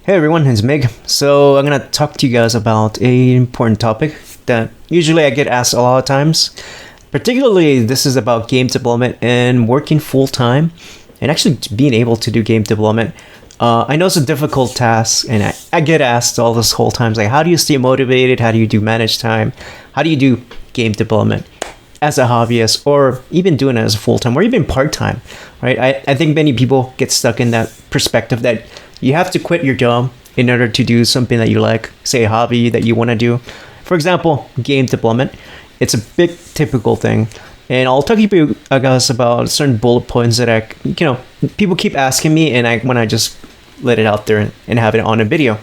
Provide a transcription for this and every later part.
Hey everyone, it's Mig. So I'm gonna talk to you guys about a important topic that usually I get asked a lot of times. Particularly, this is about game development and working full time, and actually being able to do game development. I know it's a difficult task, and I get asked all this whole time, like, how do you stay motivated? How do you do manage time? How do you do game development as a hobbyist, or even doing it as a full time, or even part time? Right? I think many people get stuck in that perspective that you have to quit your job in order to do something that you like, say a hobby that you want to do. For example, game development. It's a big typical thing. And I'll talk to you guys about certain bullet points that people keep asking me, and I when I just let it out there and have it on a video.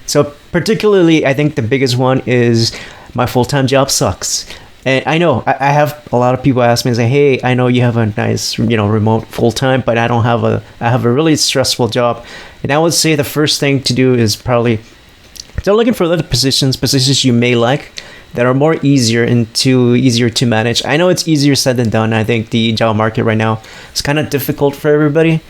So particularly, I think the biggest one is my full-time job sucks. And I know I have a lot of people ask me and say, "Hey, I know you have a nice, remote full time, but I have a really stressful job." And I would say the first thing to do is probably start looking for other positions you may like that are more easier to manage. I know it's easier said than done. I think the job market right now is kind of difficult for everybody.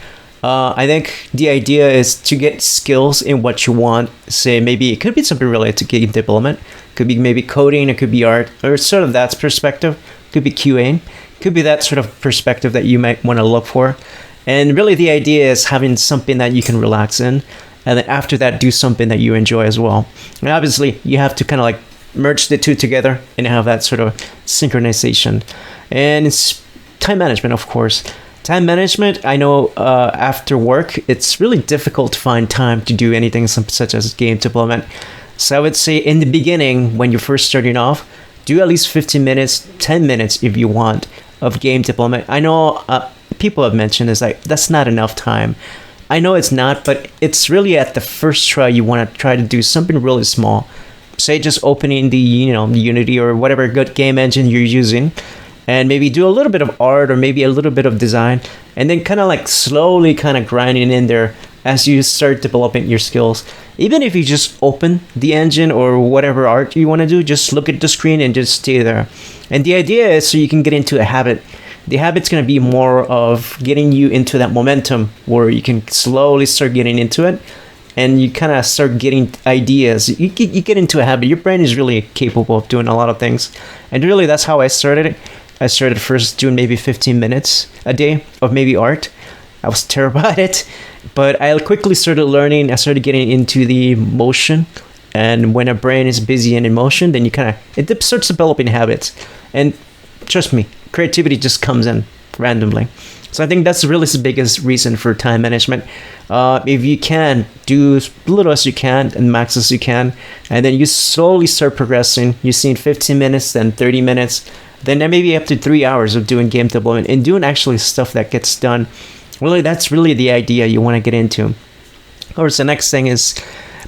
I think the idea is to get skills in what you want. Say maybe it could be something related to game development, could be maybe coding, it could be art, or sort of that perspective. Could be QAing, could be that sort of perspective that you might want to look for. And really, the idea is having something that you can relax in, and then after that, do something that you enjoy as well. And obviously, you have to kind of like merge the two together and have that sort of synchronization. And it's time management, of course. Time management, I know after work, it's really difficult to find time to do anything such as game development. So I would say in the beginning, when you're first starting off, do at least 15 minutes, 10 minutes if you want of game development. I know people have mentioned is like, that's not enough time. I know it's not, but it's really at the first try, you want to try to do something really small. Say just opening the Unity or whatever good game engine you're using, and maybe do a little bit of art or maybe a little bit of design, and then kind of like slowly kind of grinding in there as you start developing your skills. Even if you just open the engine or whatever art you want to do, just look at the screen and just stay there. And the idea is so you can get into a habit. The habit's going to be more of getting you into that momentum where you can slowly start getting into it, and you kind of start getting ideas. You get into a habit. Your brain is really capable of doing a lot of things. And really, that's how I started it. I started first doing maybe 15 minutes a day of maybe art. I was terrible at it, but I quickly started learning. I started getting into the motion. And when a brain is busy and in motion, then it starts developing habits. And trust me, creativity just comes in randomly. So I think that's really the biggest reason for time management. If you can, do as little as you can and max as you can, and then you slowly start progressing. You've seen 15 minutes, then 30 minutes, then maybe up to 3 hours of doing game development and doing actually stuff that gets done. Really, that's really the idea you want to get into. Of course, the next thing is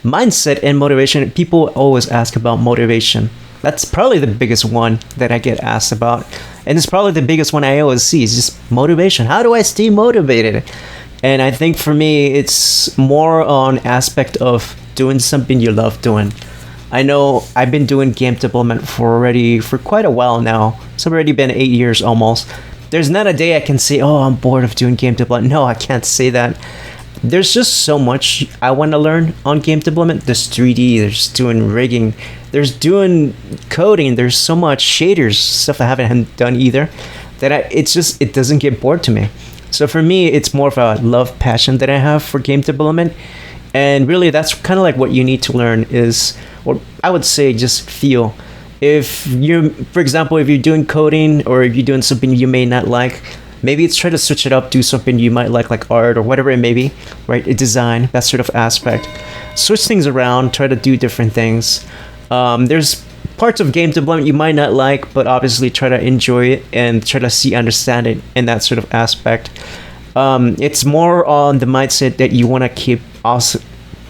mindset and motivation. People always ask about motivation. That's probably the biggest one that I get asked about. And it's probably the biggest one I always see is just motivation. How do I stay motivated? And I think for me, it's more on aspect of doing something you love doing. I know I've been doing game development for quite a while now. It's already been 8 years almost. There's not a day I can say, oh, I'm bored of doing game development. No, I can't say that. There's just so much I want to learn on game development. There's 3D, there's doing rigging, there's doing coding, there's so much shaders, stuff I haven't done either, that it doesn't get bored to me. So for me, it's more of a love passion that I have for game development. And really, that's kind of like what you need to learn is, or I would say just feel. For example, if you're doing coding or if you're doing something you may not like, maybe it's try to switch it up, do something you might like art or whatever it may be, right? A design, that sort of aspect. Switch things around, try to do different things. There's parts of game development you might not like, but obviously try to enjoy it and try to understand it in that sort of aspect. It's more on the mindset that you want to keep also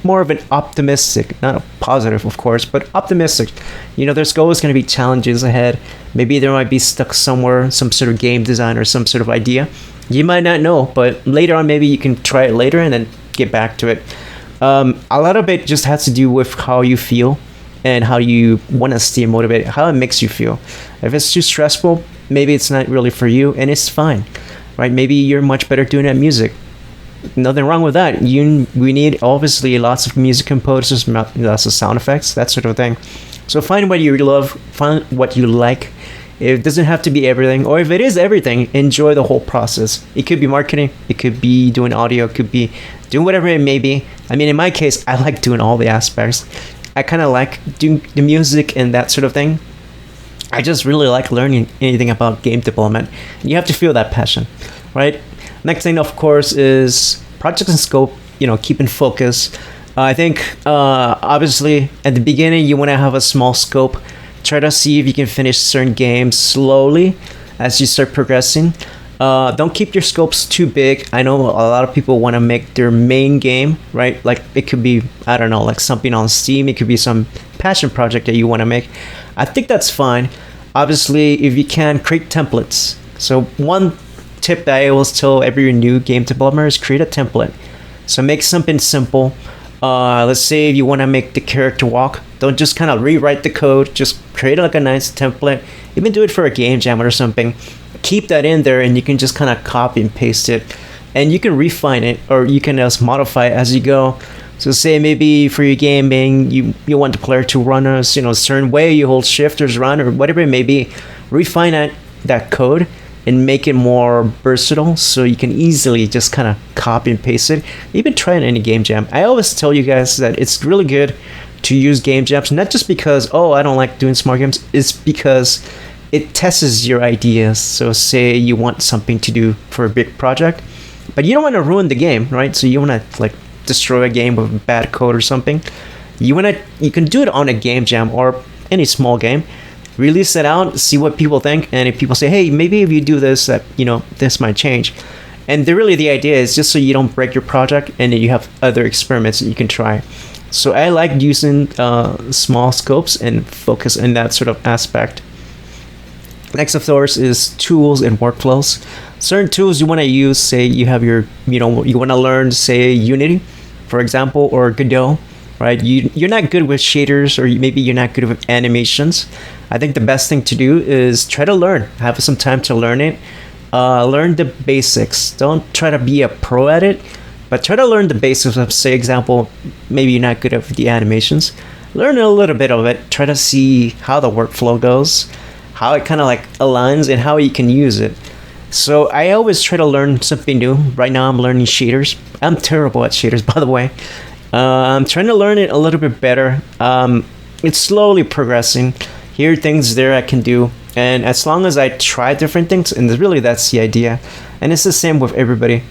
more of an optimistic, not a positive, of course, but optimistic. There's always going to be challenges ahead. Maybe there might be stuck somewhere, some sort of game design or some sort of idea. You might not know, but later on, maybe you can try it later and then get back to it. A lot of it just has to do with how you feel and how you want to stay motivated, how it makes you feel. If it's too stressful, maybe it's not really for you, and it's fine, right? Maybe you're much better doing it at music. nothing wrong with that. We need obviously lots of music composers, lots of sound effects, that sort of thing. So find what you love, find what you like. It doesn't have to be everything, or if it is everything, enjoy the whole process. It could be marketing, it could be doing audio, it could be doing whatever it may be. I mean, in my case, I like doing all the aspects. I kind of like doing the music and that sort of thing. I just really like learning anything about game development. You have to feel that passion, right? Next thing, of course, is project and scope. Keep in focus. I think obviously at the beginning you want to have a small scope. Try to see if you can finish certain games slowly as you start progressing. Don't keep your scopes too big. I know a lot of people want to make their main game, right? Like it could be, I don't know, like something on Steam. It could be some passion project that you want to make. I think that's fine. Obviously, if you can, create templates. So one tip that I always tell every new game developer is create a template. So make something simple. Let's say if you want to make the character walk, don't just kind of rewrite the code. Just create like a nice template. Even do it for a game jam or something. Keep that in there, and you can just kind of copy and paste it, and you can refine it, or you can just modify it as you go. So say maybe for your gaming, you want the player to run a certain way, you hold shift or run or whatever it may be. Refine that code and make it more versatile, so you can easily just kind of copy and paste it. Even try it in any game jam. I always tell you guys that it's really good to use game jams, not just because I don't like doing smart games. It's because it tests your ideas. So say you want something to do for a big project, but you don't want to ruin the game, right? So you want to like destroy a game with bad code or something. You can do it on a game jam or any small game. Release it out, see what people think, and if people say, hey, maybe if you do this, that this might change. And the idea is just so you don't break your project, and then you have other experiments that you can try. So I like using small scopes and focus in that sort of aspect. Next, of course, is tools and workflows. Certain tools you want to use, say you have your, you want to learn, say, Unity, for example, or Godot, right? You're not good with shaders, or maybe you're not good with animations. I think the best thing to do is try to learn. Have some time to learn it. Learn the basics. Don't try to be a pro at it, but try to learn the basics of, say, example, maybe you're not good at the animations. Learn a little bit of it. Try to see how the workflow goes, how it kind of like aligns, and how you can use it. So I always try to learn something new. Right now I'm learning shaders. I'm terrible at shaders, by the way. I'm trying to learn it a little bit better. It's slowly progressing. Here are things there I can do. And as long as I try different things, and really that's the idea. And it's the same with everybody.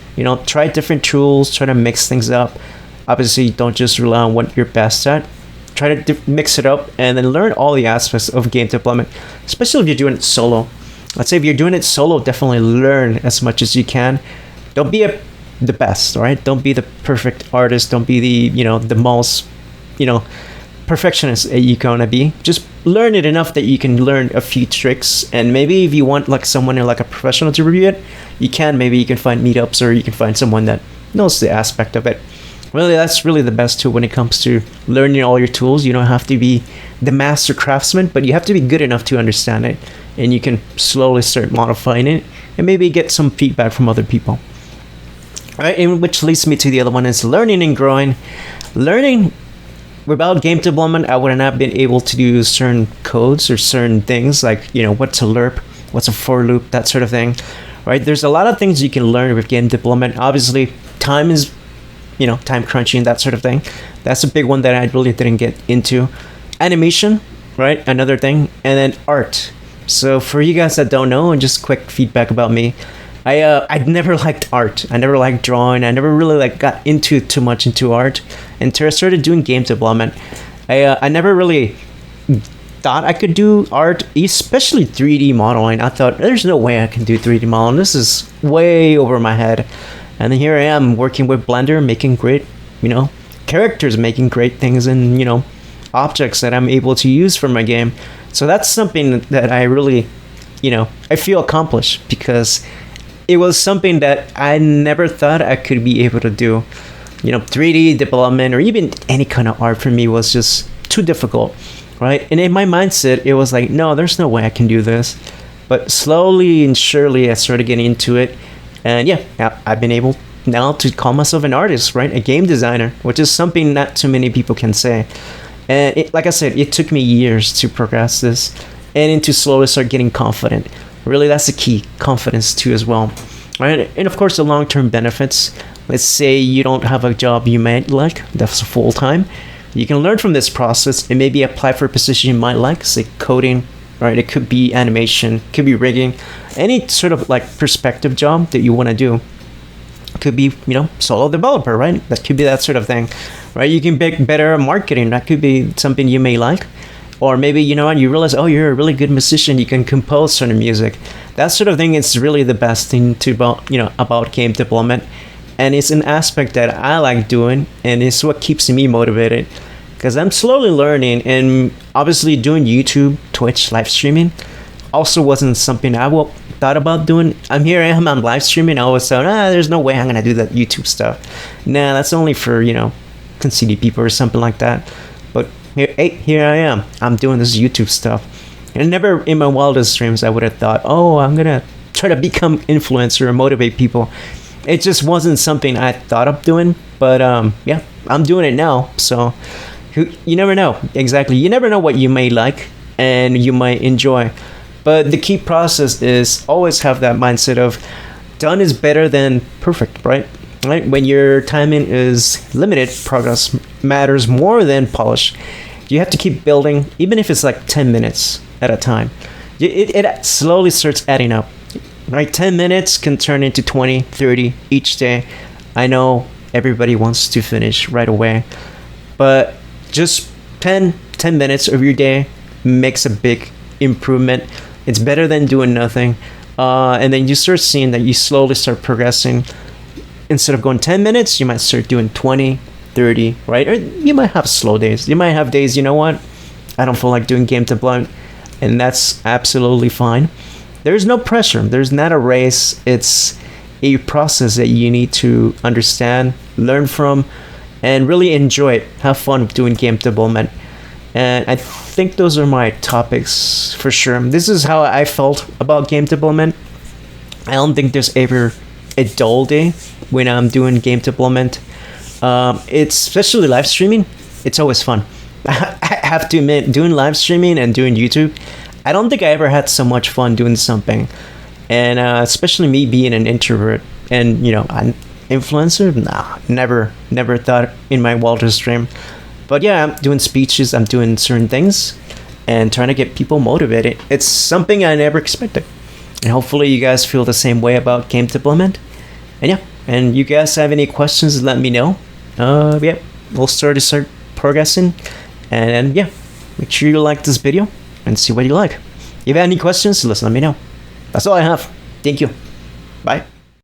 Try different tools, try to mix things up. Obviously, don't just rely on what you're best at. Try to mix it up and then learn all the aspects of game development, especially if you're doing it solo. Let's say if you're doing it solo, definitely learn as much as you can. Don't be the best, all right? Don't be the perfect artist. Don't be the most, perfectionist that you're gonna be. Just learn it enough that you can learn a few tricks. And maybe if you want like someone like a professional to review it, maybe you can find meetups, or you can find someone that knows the aspect of it. Really, that's really the best tool when it comes to learning all your tools. You don't have to be the master craftsman, but you have to be good enough to understand it, and you can slowly start modifying it and maybe get some feedback from other people. All right, and which leads me to the other one, is learning and growing. Learning. Without game development, I would not have been able to do certain codes or certain things like, what's a lerp, what's a for loop, that sort of thing, right? There's a lot of things you can learn with game development. Obviously, time is, time crunching, that sort of thing. That's a big one that I really didn't get into. Animation, right? Another thing. And then art. So for you guys that don't know, and just quick feedback about me, I never liked art. I never liked drawing. I never really got too much into art until I started doing game development. I never really thought I could do art, especially 3D modeling. I thought there's no way I can do 3D modeling. This is way over my head. And then here I am working with Blender, making great, characters, making great things, and objects that I'm able to use for my game. So that's something that I really, I feel accomplished, because it was something that I never thought I could be able to do. 3D development or even any kind of art for me was just too difficult, right? And in my mindset, it was like, no, there's no way I can do this. But slowly and surely, I started getting into it. And yeah, I've been able now to call myself an artist, right? A game designer, which is something not too many people can say. And like I said, it took me years to progress this and to slowly start getting confident. Really, that's the key, confidence too as well, right? And of course, the long-term benefits. Let's say you don't have a job you might like, that's full-time. You can learn from this process and maybe apply for a position you might like, say coding, right? It could be animation, could be rigging, any sort of like perspective job that you want to do. Could be, solo developer, right? That could be that sort of thing, right? You can be better at marketing. That could be something you may like. Or maybe, you realize, oh, you're a really good musician. You can compose certain music. That sort of thing is really the best thing about game development. And it's an aspect that I like doing, and it's what keeps me motivated. Because I'm slowly learning, and obviously doing YouTube, Twitch, live streaming also wasn't something I thought about doing. I'm live streaming. I always thought, there's no way I'm gonna do that YouTube stuff. Nah, that's only for conceited people or something like that. But here I am. I'm doing this YouTube stuff, and never in my wildest dreams I would have thought, oh, I'm gonna try to become influencer or motivate people. It just wasn't something I thought of doing. But yeah, I'm doing it now. So you never know. Exactly, you never know what you may like and you might enjoy. But the key process is always have that mindset of done is better than perfect, right? Right? When your timing is limited, progress matters more than polish. You have to keep building, even if it's like 10 minutes at a time. It slowly starts adding up, right? 10 minutes can turn into 20, 30 each day. I know everybody wants to finish right away, but just 10 minutes of your day makes a big improvement. It's better than doing nothing. And then you start seeing that you slowly start progressing. Instead of going 10 minutes, you might start doing 20, 30, right? Or you might have slow days. You might have days, I don't feel like doing game development, and that's absolutely fine. There's no pressure. There's not a race. It's a process that you need to understand, learn from, and really enjoy it. Have fun doing game development. And I think those are my topics for sure. This is how I felt about game development. I don't think there's ever a dull day when I'm doing game development. It's especially live streaming. It's always fun. I have to admit, doing live streaming and doing YouTube, I don't think I ever had so much fun doing something. And especially me being an introvert and an influencer, nah, never thought in my wildest dream. But yeah, I'm doing speeches, I'm doing certain things, and trying to get people motivated. It's something I never expected. And hopefully you guys feel the same way about game development. And yeah, and you guys have any questions, let me know. Yeah, we'll start progressing. And yeah, make sure you like this video and see what you like. If you have any questions, let me know. That's all I have. Thank you. Bye.